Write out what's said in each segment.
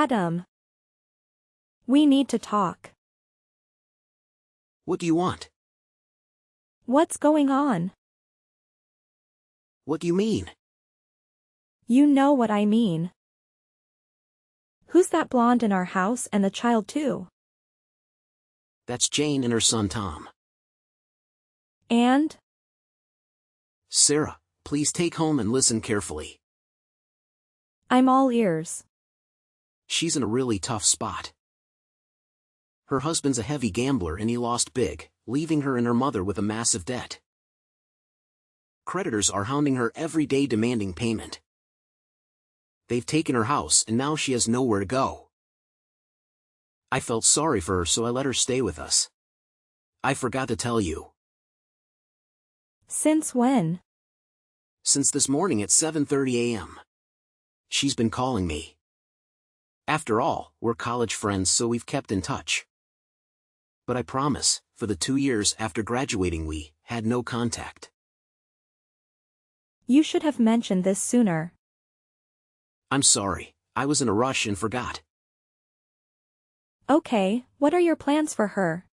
Adam. We need to talk. What do you want? What's going on? What do you mean? You know what I mean. Who's that blonde in our house and the child too? That's Jane and her son Tom. And? Sarah, please take home and listen carefully. I'm all ears. She's in a really tough spot. Her husband's a heavy gambler and he lost big, leaving her and her mother with a massive debt. Creditors are hounding her every day demanding payment. They've taken her house and now she has nowhere to go. I felt sorry for her so I let her stay with us. I forgot to tell you. Since when? Since this morning at 7:30 a.m. She's been calling me. After all, we're college friends so we've kept in touch. But I promise, for the 2 years after graduating we had no contact. You should have mentioned this sooner. I'm sorry, I was in a rush and forgot. Okay, what are your plans for her?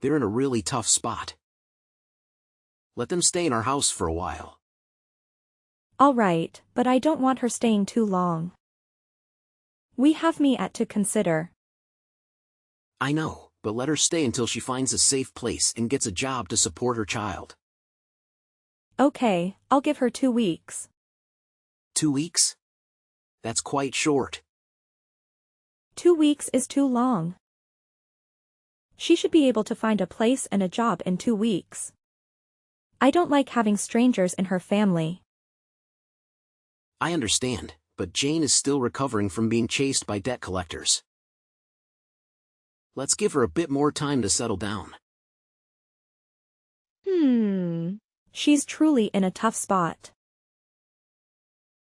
They're in a really tough spot. Let them stay in our house for a while. All right, but I don't want her staying too long. We have me at to consider. I know, but let her stay until she finds a safe place and gets a job to support her child. Okay, I'll give her 2 weeks. 2 weeks? That's quite short. 2 weeks is too long. She should be able to find a place and a job in 2 weeks. I don't like having strangers in her family. I understand, but Jane is still recovering from being chased by debt collectors. Let's give her a bit more time to settle down. She's truly in a tough spot.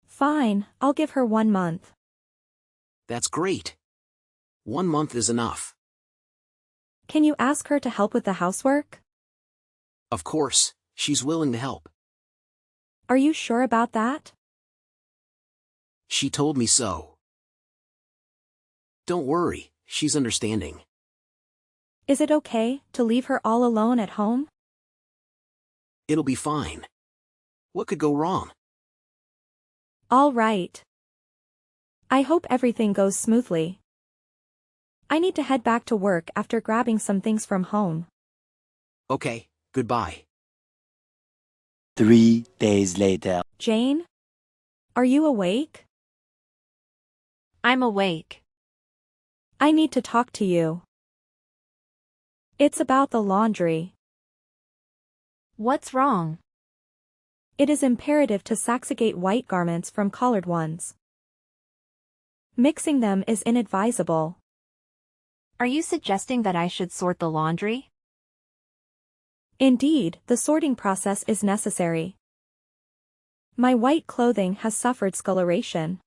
Fine, I'll give her 1 month. That's great. 1 month is enough. Can you ask her to help with the housework? Of course, she's willing to help. Are you sure about that? She told me so. Don't worry, she's understanding. Is it okay to leave her all alone at home? It'll be fine. What could go wrong? All right. I hope everything goes smoothly. I need to head back to work after grabbing some things from home. Okay, goodbye. 3 days later. Jane? Are you awake? I'm awake. I need to talk to you. It's about the laundry. What's wrong? It is imperative to segregate white garments from colored ones. Mixing them is inadvisable. Are you suggesting that I should sort the laundry? Indeed, the sorting process is necessary. My white clothing has suffered scoloration.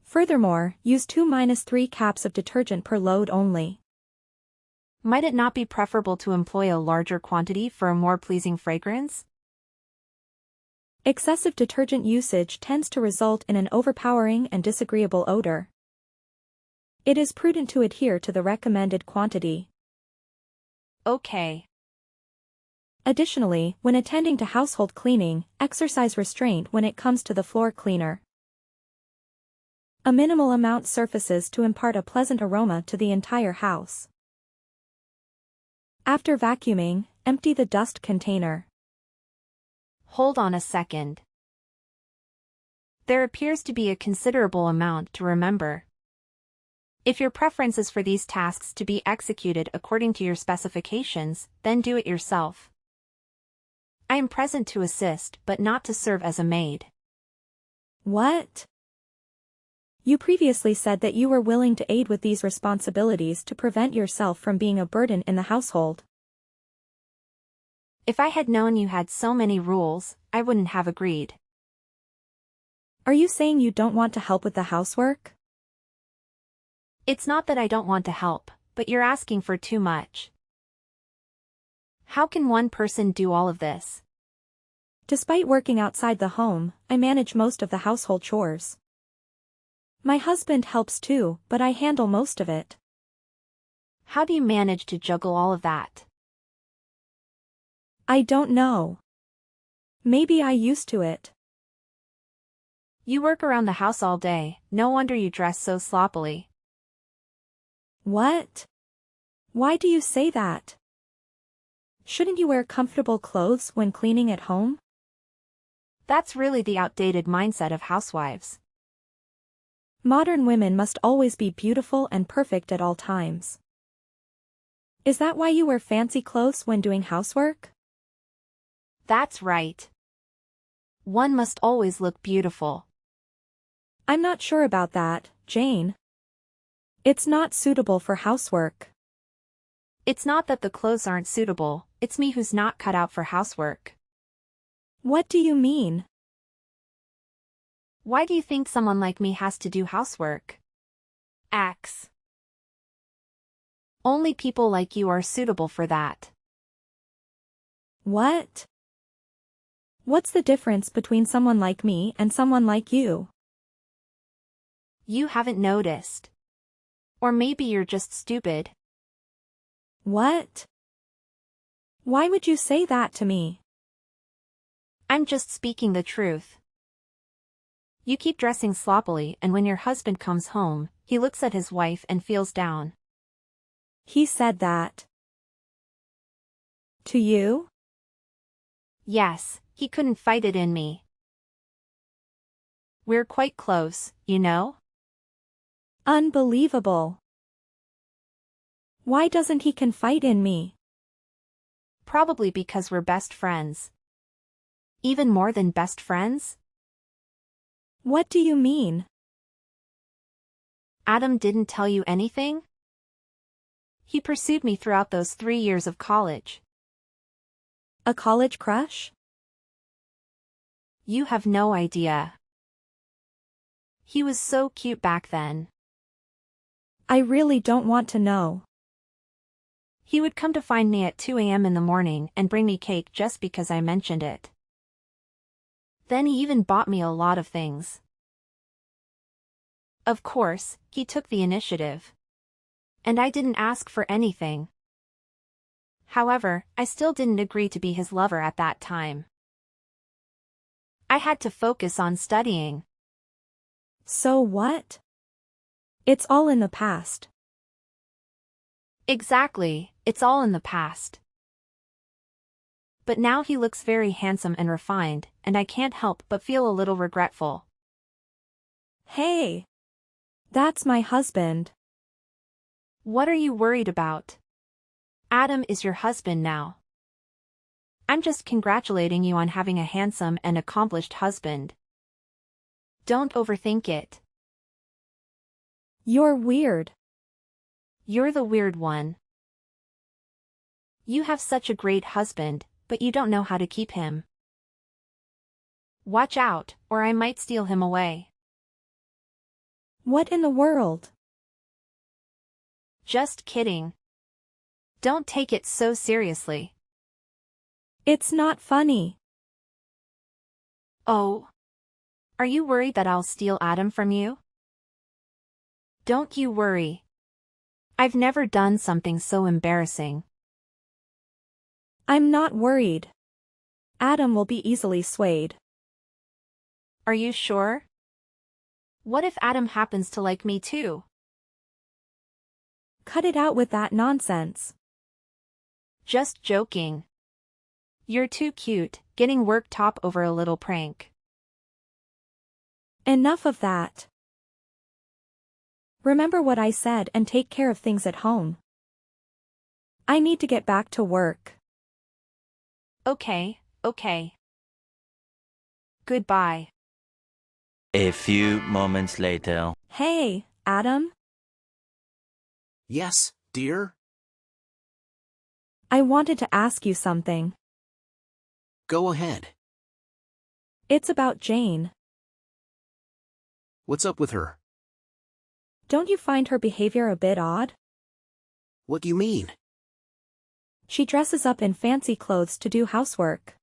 Furthermore, use 2-3 caps of detergent per load only. Might it not be preferable to employ a larger quantity for a more pleasing fragrance? Excessive detergent usage tends to result in an overpowering and disagreeable odor. It is prudent to adhere to the recommended quantity. Okay. Additionally, when attending to household cleaning, exercise restraint when it comes to the floor cleaner. A minimal amount surfaces to impart a pleasant aroma to the entire house. After vacuuming, empty the dust container. Hold on a second. There appears to be a considerable amount to remember. If your preference is for these tasks to be executed according to your specifications, then do it yourself. I am present to assist but not to serve as a maid. What? You previously said that you were willing to aid with these responsibilities to prevent yourself from being a burden in the household. If I had known you had so many rules, I wouldn't have agreed. Are you saying you don't want to help with the housework? It's not that I don't want to help, but you're asking for too much. How can one person do all of this? Despite working outside the home, I manage most of the household chores. My husband helps too, but I handle most of it. How do you manage to juggle all of that? I don't know. Maybe I used to it. You work around the house all day, no wonder you dress so sloppily. What? Why do you say that? Shouldn't you wear comfortable clothes when cleaning at home? That's really the outdated mindset of housewives. Modern women must always be beautiful and perfect at all times. Is that why you wear fancy clothes when doing housework? That's right. One must always look beautiful. I'm not sure about that, Jane. It's not suitable for housework. It's not that the clothes aren't suitable, it's me who's not cut out for housework. What do you mean? Why do you think someone like me has to do housework? X. Only people like you are suitable for that. What? What's the difference between someone like me and someone like you? You haven't noticed. Or maybe you're just stupid. What? Why would you say that to me? I'm just speaking the truth. You keep dressing sloppily, and when your husband comes home, he looks at his wife and feels down. He said that. To you? Yes, he couldn't fight it in me. We're quite close, you know? Unbelievable. Why doesn't he confide in me? Probably because we're best friends. Even more than best friends? What do you mean? Adam didn't tell you anything? He pursued me throughout those 3 years of college. A college crush? You have no idea. He was so cute back then. I really don't want to know. He would come to find me at 2 a.m. in the morning and bring me cake just because I mentioned it. Then he even bought me a lot of things. Of course, he took the initiative. And I didn't ask for anything. However, I still didn't agree to be his lover at that time. I had to focus on studying. So what? It's all in the past. Exactly, it's all in the past. But now he looks very handsome and refined, and I can't help but feel a little regretful. Hey! That's my husband. What are you worried about? Adam is your husband now. I'm just congratulating you on having a handsome and accomplished husband. Don't overthink it. You're weird. You're the weird one. You have such a great husband, but you don't know how to keep him. Watch out, or I might steal him away. What in the world? Just kidding. Don't take it so seriously. It's not funny. Oh. Are you worried that I'll steal Adam from you? Don't you worry. I've never done something so embarrassing. I'm not worried. Adam will be easily swayed. Are you sure? What if Adam happens to like me too? Cut it out with that nonsense. Just joking. You're too cute, getting worked up over a little prank. Enough of that. Remember what I said and take care of things at home. I need to get back to work. Okay. Goodbye. A few moments later. Hey, Adam? Yes, dear? I wanted to ask you something. Go ahead. It's about Jane. What's up with her? Don't you find her behavior a bit odd? What do you mean? She dresses up in fancy clothes to do housework.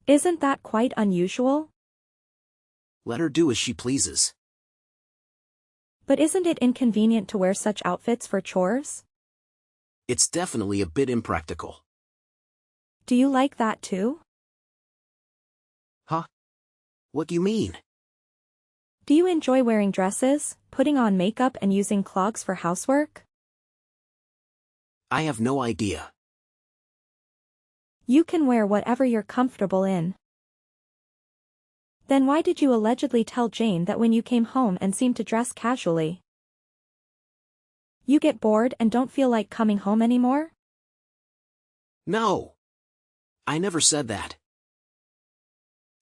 Isn't that quite unusual? Let her do as she pleases. But isn't it inconvenient to wear such outfits for chores? It's definitely a bit impractical. Do you like that too? Huh? What do you mean? Do you enjoy wearing dresses, putting on makeup and using clogs for housework? I have no idea. You can wear whatever you're comfortable in. Then why did you allegedly tell Jane that when you came home and seemed to dress casually? You get bored and don't feel like coming home anymore? No. I never said that.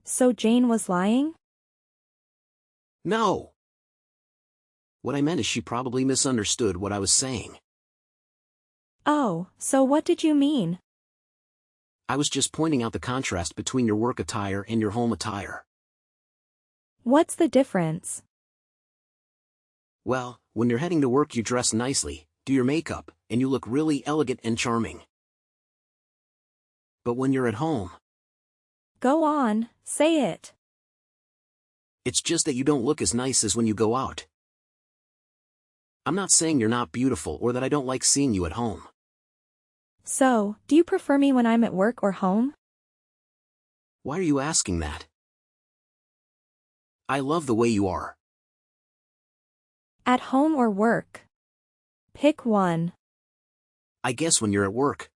So Jane was lying? No. What I meant is she probably misunderstood what I was saying. Oh, so what did you mean? I was just pointing out the contrast between your work attire and your home attire. What's the difference? Well, when you're heading to work you dress nicely, do your makeup, and you look really elegant and charming. But when you're at home, Go on, say it. it's just that you don't look as nice as when you go out. I'm not saying you're not beautiful or that I don't like seeing you at home. So, do you prefer me when I'm at work or home? Why are you asking that? I love the way you are. At home or work? Pick one. I guess when you're at work.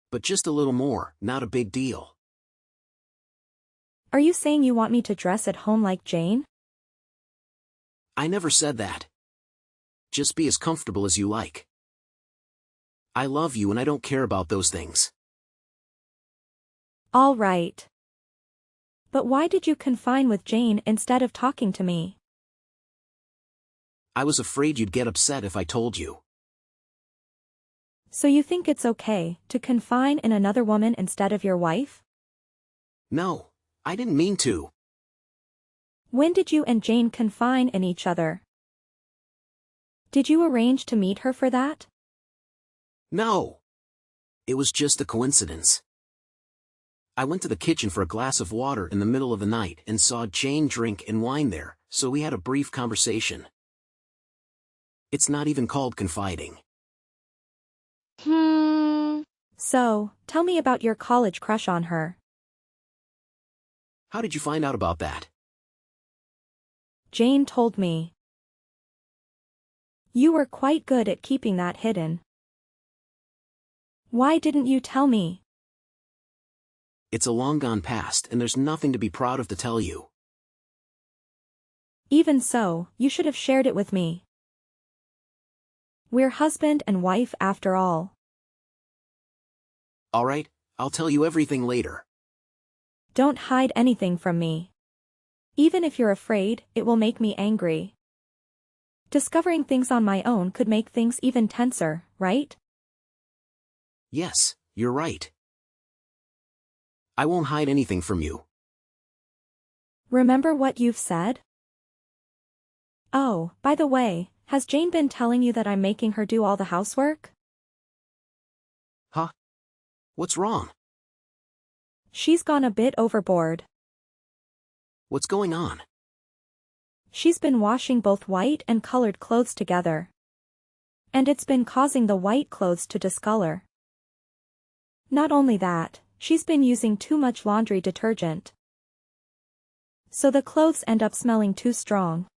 But just a little more, not a big deal. Are you saying you want me to dress at home like Jane? I never said that. Just be as comfortable as you like. I love you and I don't care about those things. All right. But why did you confine with Jane instead of talking to me? I was afraid you'd get upset if I told you. So you think it's okay to confine in another woman instead of your wife? No, I didn't mean to. When did you and Jane confine in each other? Did you arrange to meet her for that? No. It was just a coincidence. I went to the kitchen for a glass of water in the middle of the night and saw Jane drink and wine there, so we had a brief conversation. It's not even called confiding. So, tell me about your college crush on her. How did you find out about that? Jane told me. You were quite good at keeping that hidden. Why didn't you tell me? It's a long gone past and there's nothing to be proud of to tell you. Even so, you should have shared it with me. We're husband and wife after all. Alright, I'll tell you everything later. Don't hide anything from me. Even if you're afraid, it will make me angry. Discovering things on my own could make things even tenser, right? Yes, you're right. I won't hide anything from you. Remember what you've said? Oh, by the way, has Jane been telling you that I'm making her do all the housework? Huh? What's wrong? She's gone a bit overboard. What's going on? She's been washing both white and colored clothes together. And it's been causing the white clothes to discolor. Not only that, she's been using too much laundry detergent. So the clothes end up smelling too strong.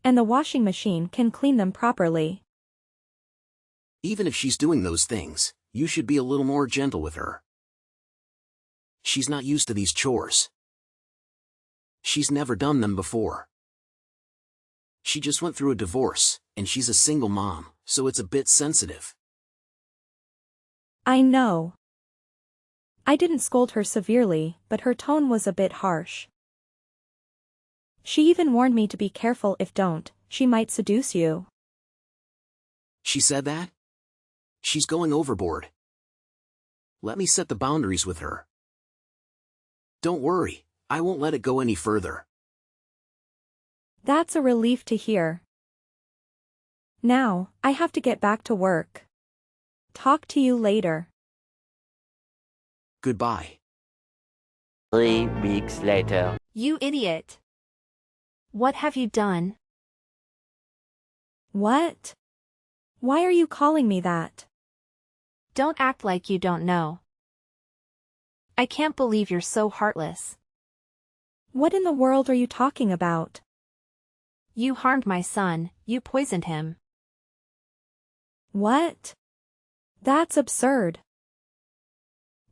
And the washing machine can clean them properly. Even if she's doing those things, you should be a little more gentle with her. She's not used to these chores. She's never done them before. She just went through a divorce, and she's a single mom, so it's a bit sensitive. I know. I didn't scold her severely, but her tone was a bit harsh. She even warned me to be careful if don't, she might seduce you. She said that? She's going overboard. Let me set the boundaries with her. Don't worry, I won't let it go any further. That's a relief to hear. Now, I have to get back to work. Talk to you later. Goodbye. 3 weeks later. You idiot. What have you done? What? Why are you calling me that? Don't act like you don't know. I can't believe you're so heartless. What in the world are you talking about? You harmed my son, you poisoned him. What? That's absurd.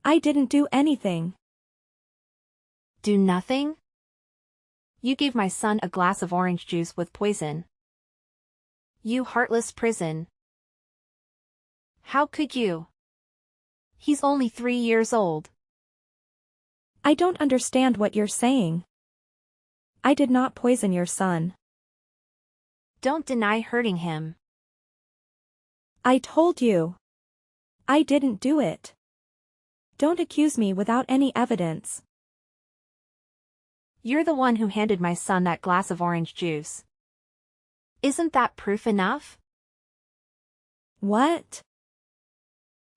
I didn't do anything. Do nothing? You gave my son a glass of orange juice with poison. You heartless prison. How could you? He's only 3 years old. I don't understand what you're saying. I did not poison your son. Don't deny hurting him. I told you. I didn't do it. Don't accuse me without any evidence. You're the one who handed my son that glass of orange juice. Isn't that proof enough? What?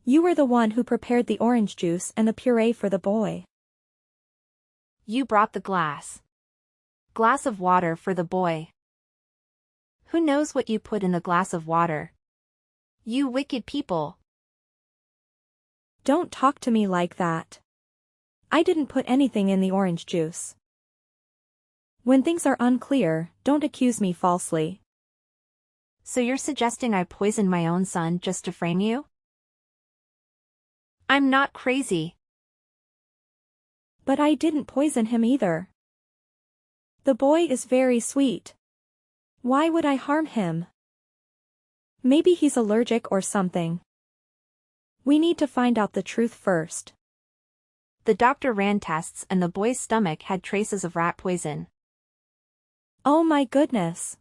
You were the one who prepared the orange juice and the puree for the boy. You brought the glass. Glass of water for the boy. Who knows what you put in the glass of water? You wicked people. Don't talk to me like that. I didn't put anything in the orange juice. When things are unclear, don't accuse me falsely. So you're suggesting I poisoned my own son just to frame you? I'm not crazy. But I didn't poison him either. The boy is very sweet. Why would I harm him? Maybe he's allergic or something. We need to find out the truth first. The doctor ran tests and the boy's stomach had traces of rat poison. Oh my goodness.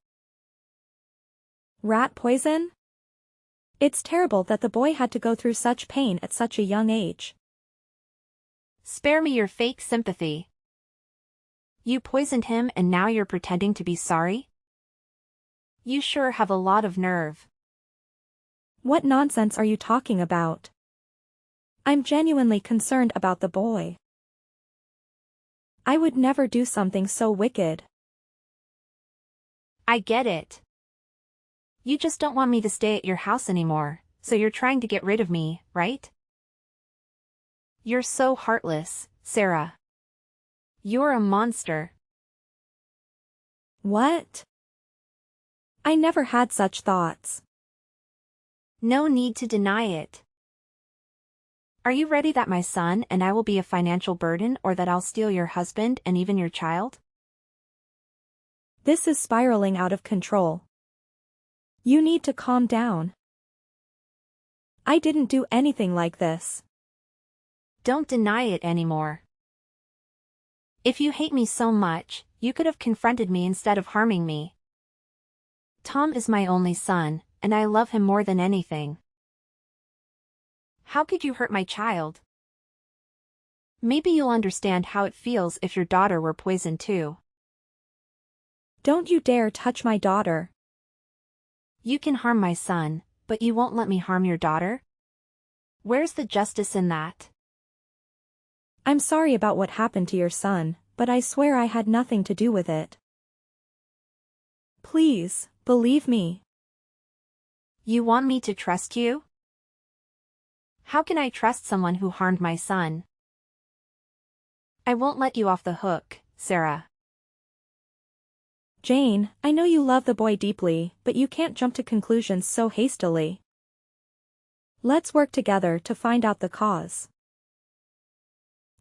Rat poison? It's terrible that the boy had to go through such pain at such a young age. Spare me your fake sympathy. You poisoned him and now you're pretending to be sorry? You sure have a lot of nerve. What nonsense are you talking about? I'm genuinely concerned about the boy. I would never do something so wicked. I get it. You just don't want me to stay at your house anymore, so you're trying to get rid of me, right? You're so heartless, Sarah. You're a monster. What? I never had such thoughts. No need to deny it. Are you ready that my son and I will be a financial burden or that I'll steal your husband and even your child? This is spiraling out of control. You need to calm down. I didn't do anything like this. Don't deny it anymore. If you hate me so much, you could have confronted me instead of harming me. Tom is my only son, and I love him more than anything. How could you hurt my child? Maybe you'll understand how it feels if your daughter were poisoned too. Don't you dare touch my daughter. You can harm my son, but you won't let me harm your daughter? Where's the justice in that? I'm sorry about what happened to your son, but I swear I had nothing to do with it. Please, believe me. You want me to trust you? How can I trust someone who harmed my son? I won't let you off the hook, Sarah. Jane, I know you love the boy deeply, but you can't jump to conclusions so hastily. Let's work together to find out the cause.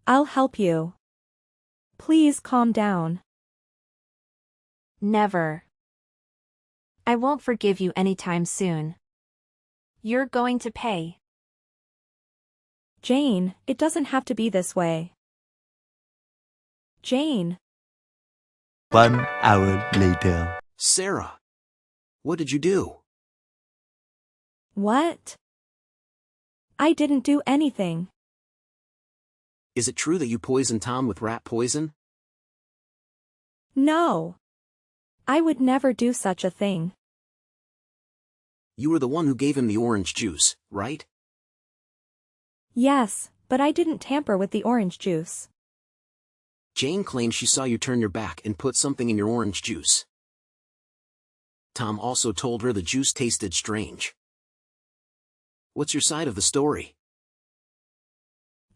I'll help you. Please calm down. Never. I won't forgive you anytime soon. You're going to pay. Jane, it doesn't have to be this way. Jane. 1 hour later. Sarah, what did you do? What? I didn't do anything. Is it true that you poisoned Tom with rat poison? No. I would never do such a thing. You were the one who gave him the orange juice, right? Yes, but I didn't tamper with the orange juice. Jane claims she saw you turn your back and put something in your orange juice. Tom also told her the juice tasted strange. What's your side of the story?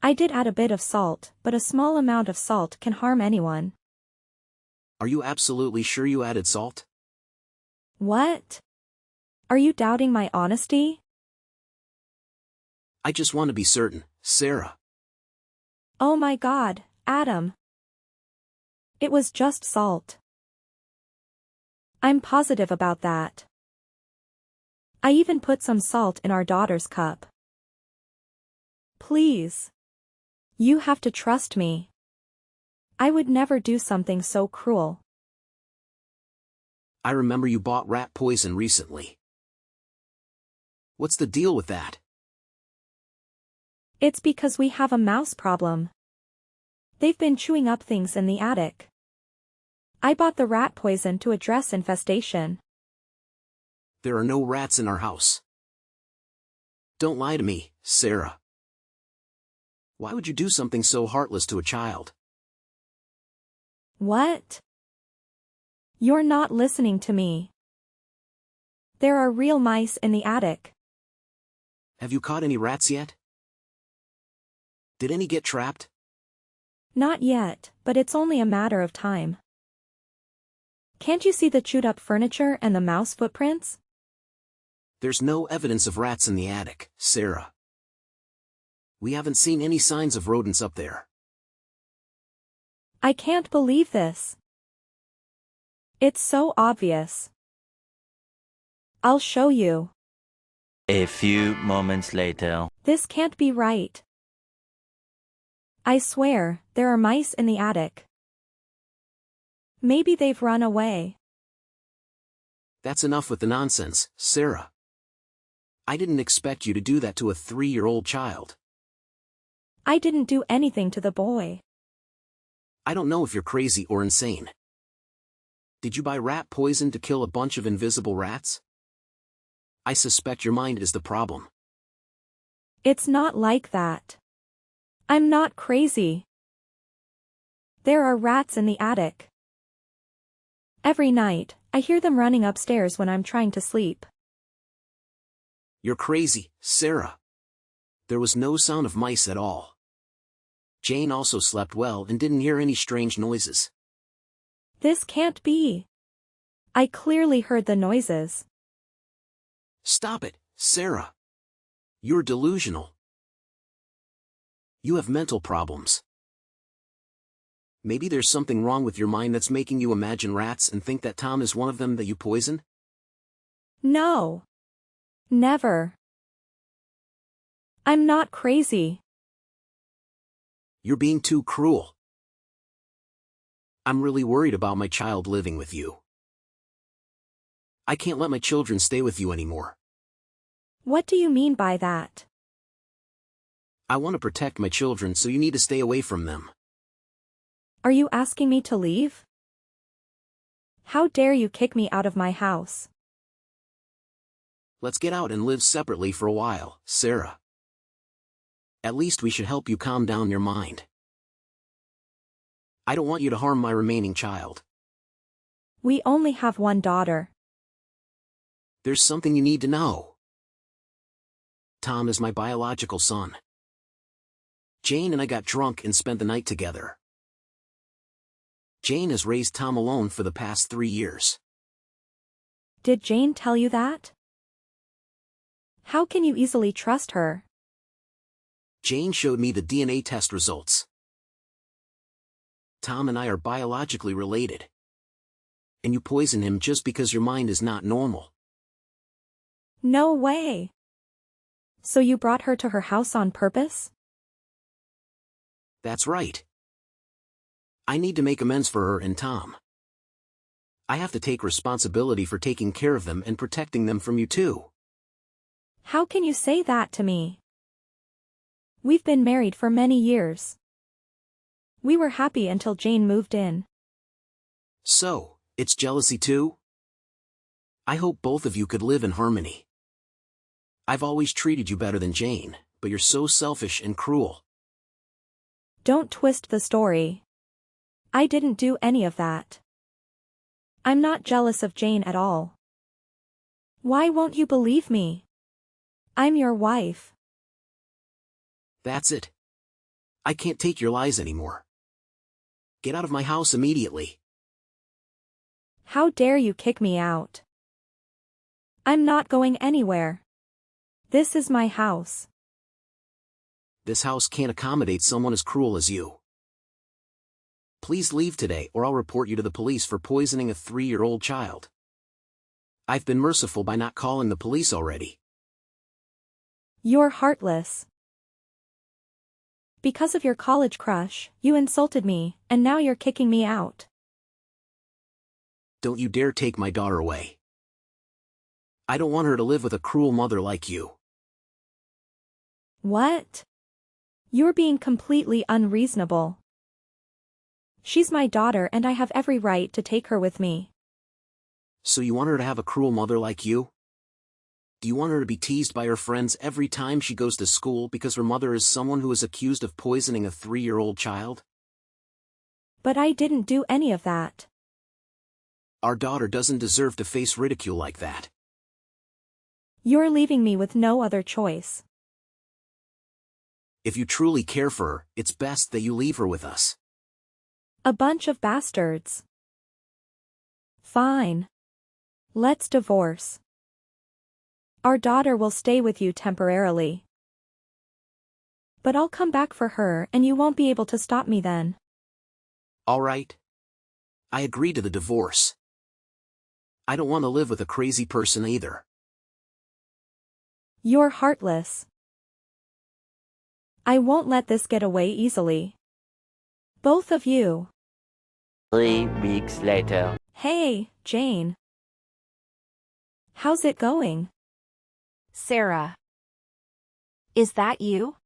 I did add a bit of salt, but a small amount of salt can harm anyone. Are you absolutely sure you added salt? What? Are you doubting my honesty? I just want to be certain, Sarah. Oh my God, Adam. It was just salt. I'm positive about that. I even put some salt in our daughter's cup. Please. You have to trust me. I would never do something so cruel. I remember you bought rat poison recently. What's the deal with that? It's because we have a mouse problem. They've been chewing up things in the attic. I bought the rat poison to address infestation. There are no rats in our house. Don't lie to me, Sarah. Why would you do something so heartless to a child? What? You're not listening to me. There are real mice in the attic. Have you caught any rats yet? Did any get trapped? Not yet, but it's only a matter of time. Can't you see the chewed-up furniture and the mouse footprints? There's no evidence of rats in the attic, Sarah. We haven't seen any signs of rodents up there. I can't believe this. It's so obvious. I'll show you. A few moments later. This can't be right. I swear, there are mice in the attic. Maybe they've run away. That's enough with the nonsense, Sarah. I didn't expect you to do that to a 3-year-old child. I didn't do anything to the boy. I don't know if you're crazy or insane. Did you buy rat poison to kill a bunch of invisible rats? I suspect your mind is the problem. It's not like that. I'm not crazy. There are rats in the attic. Every night, I hear them running upstairs when I'm trying to sleep. You're crazy, Sarah. There was no sound of mice at all. Jane also slept well and didn't hear any strange noises. This can't be. I clearly heard the noises. Stop it, Sarah. You're delusional. You have mental problems. Maybe there's something wrong with your mind that's making you imagine rats and think that Tom is one of them that you poison? No. Never. I'm not crazy. You're being too cruel. I'm really worried about my child living with you. I can't let my children stay with you anymore. What do you mean by that? I want to protect my children, so you need to stay away from them. Are you asking me to leave? How dare you kick me out of my house? Let's get out and live separately for a while, Sarah. At least we should help you calm down your mind. I don't want you to harm my remaining child. We only have one daughter. There's something you need to know. Tom is my biological son. Jane and I got drunk and spent the night together. Jane has raised Tom alone for the past 3 years. Did Jane tell you that? How can you easily trust her? Jane showed me the DNA test results. Tom and I are biologically related. And you poison him just because your mind is not normal. No way. So you brought her to her house on purpose? That's right. I need to make amends for her and Tom. I have to take responsibility for taking care of them and protecting them from you too. How can you say that to me? We've been married for many years. We were happy until Jane moved in. So, it's jealousy too? I hope both of you could live in harmony. I've always treated you better than Jane, but you're so selfish and cruel. Don't twist the story. I didn't do any of that. I'm not jealous of Jane at all. Why won't you believe me? I'm your wife. That's it. I can't take your lies anymore. Get out of my house immediately. How dare you kick me out? I'm not going anywhere. This is my house. This house can't accommodate someone as cruel as you. Please leave today or I'll report you to the police for poisoning a 3-year-old child. I've been merciful by not calling the police already. You're heartless. Because of your college crush, you insulted me, and now you're kicking me out. Don't you dare take my daughter away. I don't want her to live with a cruel mother like you. What? You're being completely unreasonable. She's my daughter and I have every right to take her with me. So you want her to have a cruel mother like you? Do you want her to be teased by her friends every time she goes to school because her mother is someone who is accused of poisoning a 3-year-old child? But I didn't do any of that. Our daughter doesn't deserve to face ridicule like that. You're leaving me with no other choice. If you truly care for her, it's best that you leave her with us. A bunch of bastards. Fine. Let's divorce. Our daughter will stay with you temporarily. But I'll come back for her and you won't be able to stop me then. All right. I agree to the divorce. I don't want to live with a crazy person either. You're heartless. I won't let this get away easily. Both of you. 3 weeks later. Hey, Jane. How's it going? Sarah. Is that you?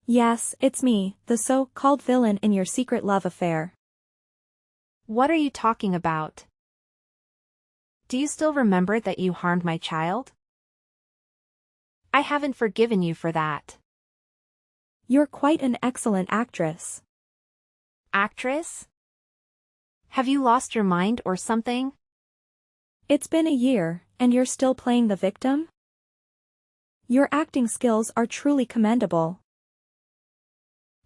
Yes, it's me, the so-called villain in your secret love affair. What are you talking about? Do you still remember that you harmed my child? I haven't forgiven you for that. You're quite an excellent actress. Actress? Have you lost your mind or something? It's been a year, and you're still playing the victim? Your acting skills are truly commendable.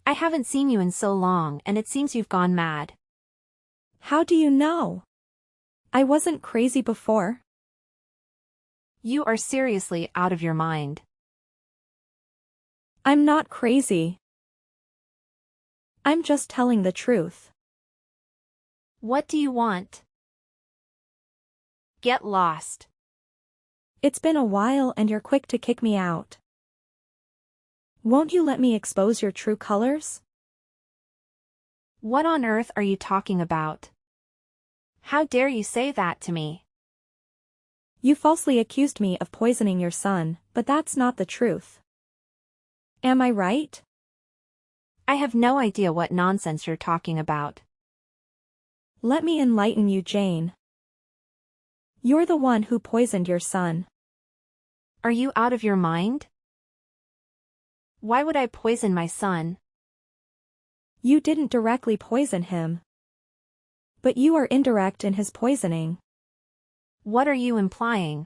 I haven't seen you in so long and it seems you've gone mad. How do you know? I wasn't crazy before. You are seriously out of your mind. I'm not crazy. I'm just telling the truth. What do you want? Get lost. It's been a while and you're quick to kick me out. Won't you let me expose your true colors? What on earth are you talking about? How dare you say that to me? You falsely accused me of poisoning your son, but that's not the truth. Am I right? I have no idea what nonsense you're talking about. Let me enlighten you, Jane. You're the one who poisoned your son. Are you out of your mind? Why would I poison my son? You didn't directly poison him. But you are indirect in his poisoning. What are you implying?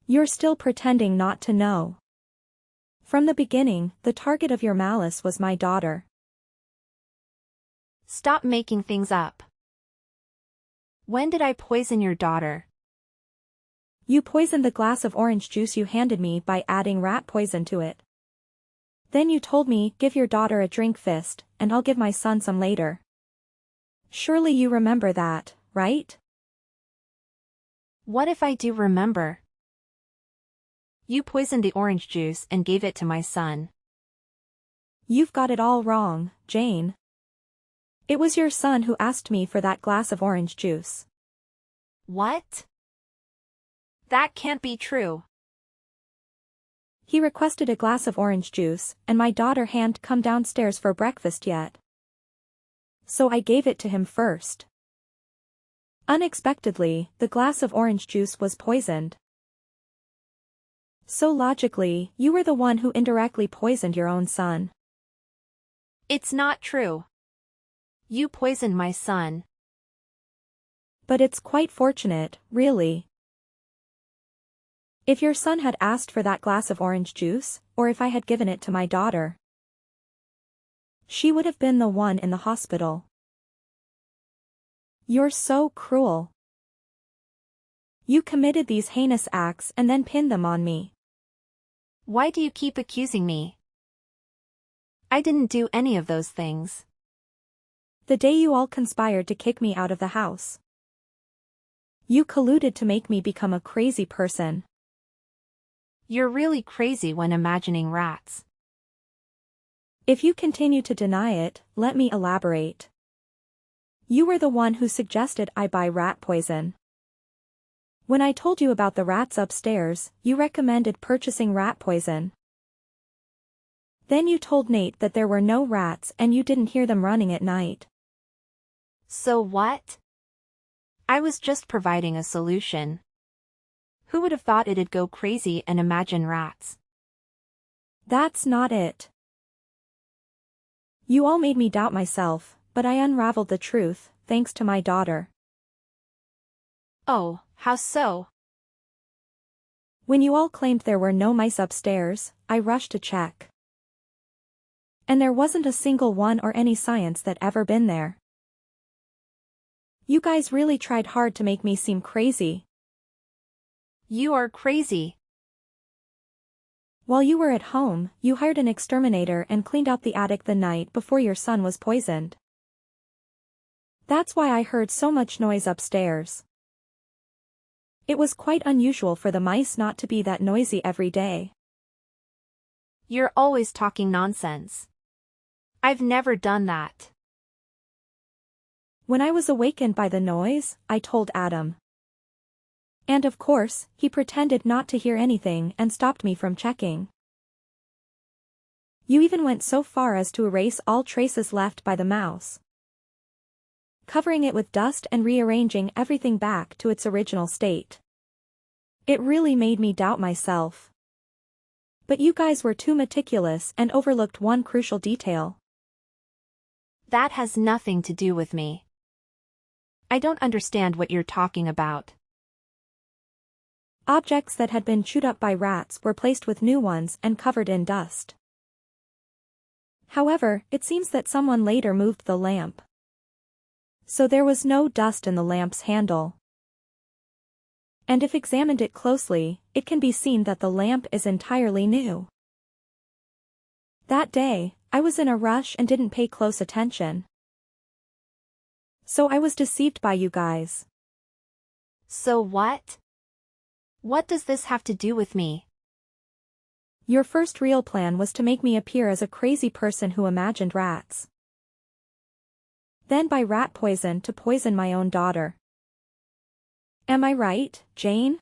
You're still pretending not to know. From the beginning, the target of your malice was my daughter. Stop making things up. When did I poison your daughter? You poisoned the glass of orange juice you handed me by adding rat poison to it. Then you told me, give your daughter a drink first, and I'll give my son some later. Surely you remember that, right? What if I do remember? You poisoned the orange juice and gave it to my son. You've got it all wrong, Jane. It was your son who asked me for that glass of orange juice. What? That can't be true. He requested a glass of orange juice, and my daughter hadn't come downstairs for breakfast yet. So I gave it to him first. Unexpectedly, the glass of orange juice was poisoned. So logically, you were the one who indirectly poisoned your own son. It's not true. You poisoned my son. But it's quite fortunate, really. If your son had asked for that glass of orange juice, or if I had given it to my daughter, she would have been the one in the hospital. You're so cruel. You committed these heinous acts and then pinned them on me. Why do you keep accusing me? I didn't do any of those things. The day you all conspired to kick me out of the house. You colluded to make me become a crazy person. You're really crazy when imagining rats. If you continue to deny it, let me elaborate. You were the one who suggested I buy rat poison. When I told you about the rats upstairs, you recommended purchasing rat poison. Then you told Nate that there were no rats and you didn't hear them running at night. So what? I was just providing a solution. Who would have thought it'd go crazy and imagine rats? That's not it. You all made me doubt myself, but I unraveled the truth, thanks to my daughter. Oh, how so? When you all claimed there were no mice upstairs, I rushed to check. And there wasn't a single one or any science that ever been there. You guys really tried hard to make me seem crazy. You are crazy. While you were at home, you hired an exterminator and cleaned out the attic the night before your son was poisoned. That's why I heard so much noise upstairs. It was quite unusual for the mice not to be that noisy every day. You're always talking nonsense. I've never done that. When I was awakened by the noise, I told Adam. And of course, he pretended not to hear anything and stopped me from checking. You even went so far as to erase all traces left by the mouse, covering it with dust and rearranging everything back to its original state. It really made me doubt myself. But you guys were too meticulous and overlooked one crucial detail. That has nothing to do with me. I don't understand what you're talking about. Objects that had been chewed up by rats were placed with new ones and covered in dust. However, it seems that someone later moved the lamp, so there was no dust in the lamp's handle. And if examined it closely, it can be seen that the lamp is entirely new. That day, I was in a rush and didn't pay close attention. So I was deceived by you guys. So what? What does this have to do with me? Your first real plan was to make me appear as a crazy person who imagined rats. Then buy rat poison to poison my own daughter. Am I right, Jane?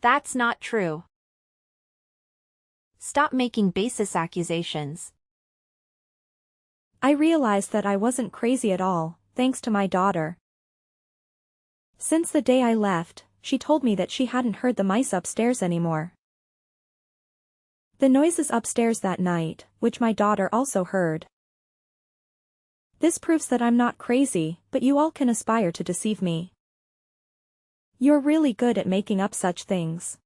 That's not true. Stop making baseless accusations. I realized that I wasn't crazy at all, thanks to my daughter. Since the day I left, she told me that she hadn't heard the mice upstairs anymore. The noises upstairs that night, which my daughter also heard. This proves that I'm not crazy, but you all can aspire to deceive me. You're really good at making up such things.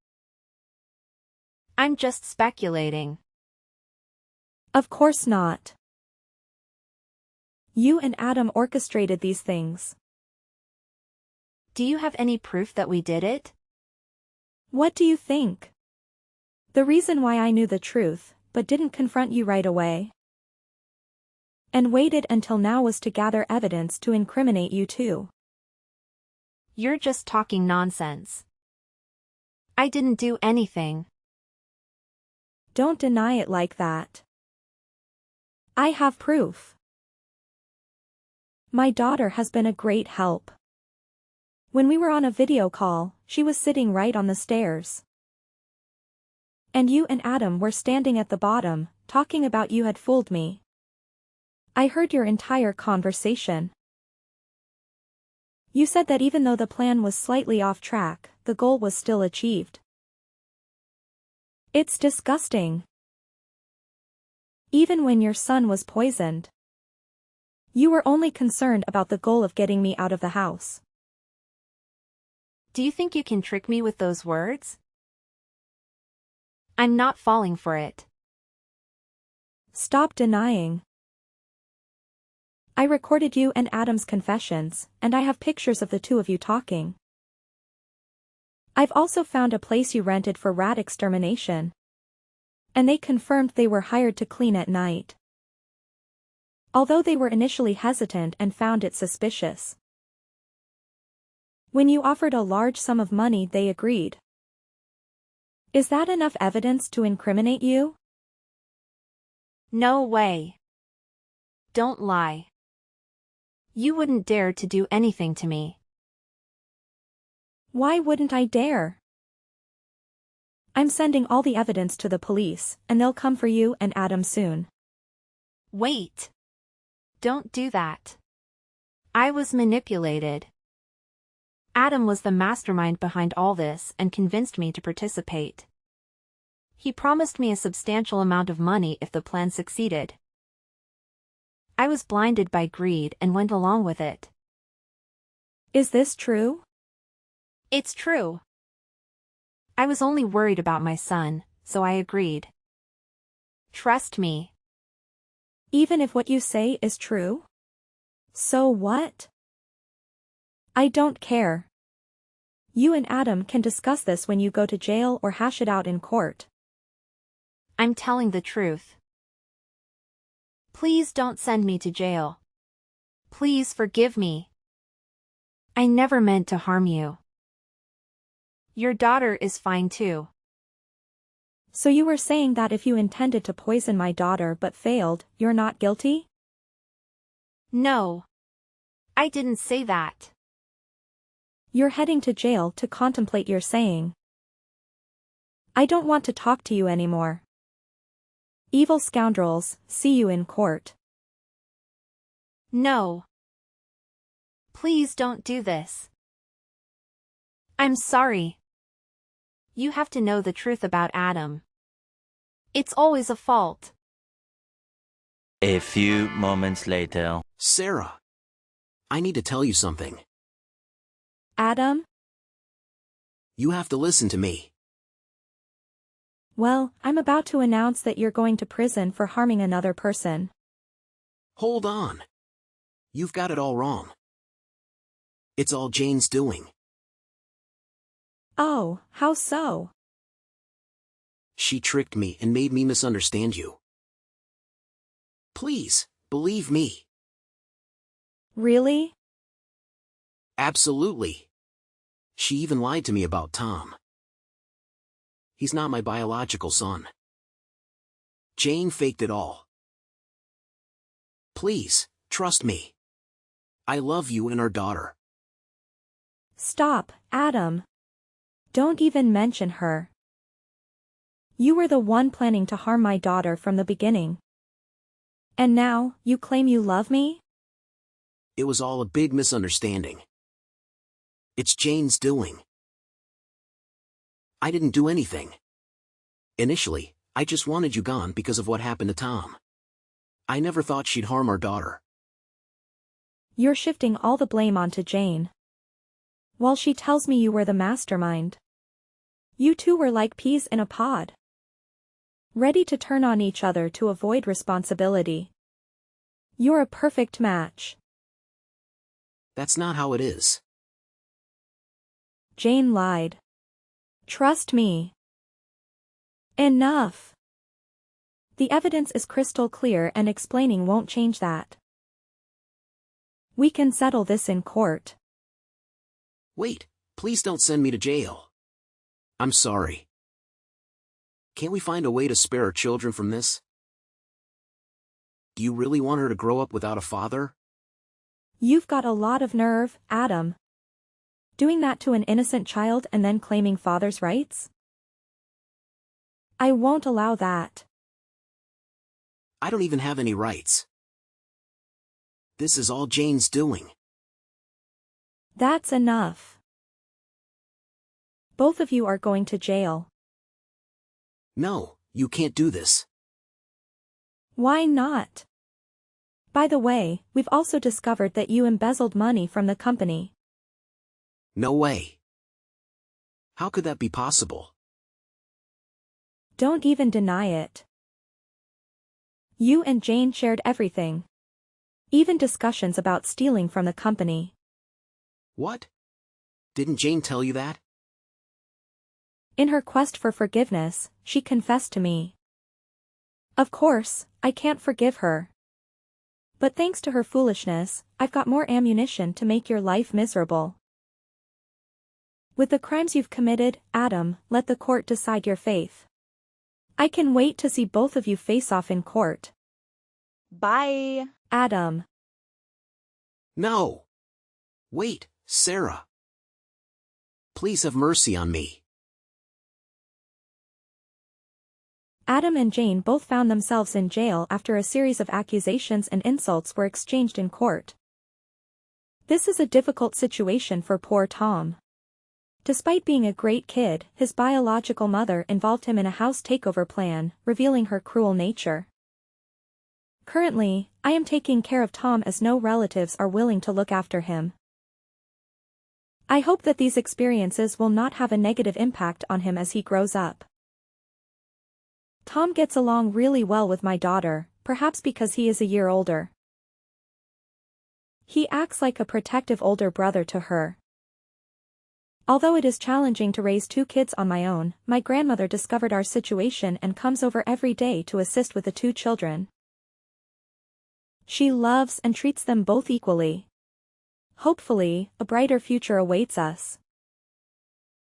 I'm just speculating. Of course not. You and Adam orchestrated these things. Do you have any proof that we did it? What do you think? The reason why I knew the truth, but didn't confront you right away, and waited until now was to gather evidence to incriminate you too. You're just talking nonsense. I didn't do anything. Don't deny it like that. I have proof. My daughter has been a great help. When we were on a video call, she was sitting right on the stairs. And you and Adam were standing at the bottom, talking about you had fooled me. I heard your entire conversation. You said that even though the plan was slightly off track, the goal was still achieved. It's disgusting. Even when your son was poisoned, You were only concerned about the goal of getting me out of the house. Do you think you can trick me with those words? I'm not falling for it. Stop denying. I recorded you and Adam's confessions, and I have pictures of the two of you talking. I've also found a place you rented for rat extermination. And they confirmed they were hired to clean at night. Although they were initially hesitant and found it suspicious. When you offered a large sum of money, they agreed. Is that enough evidence to incriminate you? No way. Don't lie. You wouldn't dare to do anything to me. Why wouldn't I dare? I'm sending all the evidence to the police, and they'll come for you and Adam soon. Wait. Don't do that. I was manipulated. Adam was the mastermind behind all this and convinced me to participate. He promised me a substantial amount of money if the plan succeeded. I was blinded by greed and went along with it. Is this true? It's true. I was only worried about my son, so I agreed. Trust me. Even if what you say is true? So what? I don't care. You and Adam can discuss this when you go to jail or hash it out in court. I'm telling the truth. Please don't send me to jail. Please forgive me. I never meant to harm you. Your daughter is fine too. So you were saying that if you intended to poison my daughter but failed, you're not guilty? No. I didn't say that. You're heading to jail to contemplate your saying. I don't want to talk to you anymore. Evil scoundrels, see you in court. No. Please don't do this. I'm sorry. You have to know the truth about Adam. It's always a fault. A few moments later. Sarah. I need to tell you something. Adam? You have to listen to me. Well, I'm about to announce that you're going to prison for harming another person. Hold on. You've got it all wrong. It's all Jane's doing. Oh, how so? She tricked me and made me misunderstand you. Please, believe me. Really? Absolutely. She even lied to me about Tom. He's not my biological son. Jane faked it all. Please, trust me. I love you and our daughter. Stop, Adam. Don't even mention her. You were the one planning to harm my daughter from the beginning. And now, you claim you love me? It was all a big misunderstanding. It's Jane's doing. I didn't do anything. Initially, I just wanted you gone because of what happened to Tom. I never thought she'd harm our daughter. You're shifting all the blame onto Jane. While she tells me you were the mastermind. You two were like peas in a pod. Ready to turn on each other to avoid responsibility. You're a perfect match. That's not how it is. Jane lied. Trust me. Enough. The evidence is crystal clear and explaining won't change that. We can settle this in court. Wait, please don't send me to jail. I'm sorry. Can't we find a way to spare our children from this? Do you really want her to grow up without a father? You've got a lot of nerve, Adam. Doing that to an innocent child and then claiming father's rights? I won't allow that. I don't even have any rights. This is all Jane's doing. That's enough. Both of you are going to jail. No, you can't do this. Why not? By the way, we've also discovered that you embezzled money from the company. No way. How could that be possible? Don't even deny it. You and Jane shared everything. Even discussions about stealing from the company. What? Didn't Jane tell you that? In her quest for forgiveness, she confessed to me. Of course, I can't forgive her. But thanks to her foolishness, I've got more ammunition to make your life miserable. With the crimes you've committed, Adam, let the court decide your fate. I can wait to see both of you face off in court. Bye. Adam. No. Wait, Sarah. Please have mercy on me. Adam and Jane both found themselves in jail after a series of accusations and insults were exchanged in court. This is a difficult situation for poor Tom. Despite being a great kid, his biological mother involved him in a house takeover plan, revealing her cruel nature. Currently, I am taking care of Tom as no relatives are willing to look after him. I hope that these experiences will not have a negative impact on him as he grows up. Tom gets along really well with my daughter, perhaps because he is a year older. He acts like a protective older brother to her. Although it is challenging to raise two kids on my own, my grandmother discovered our situation and comes over every day to assist with the two children. She loves and treats them both equally. Hopefully, a brighter future awaits us.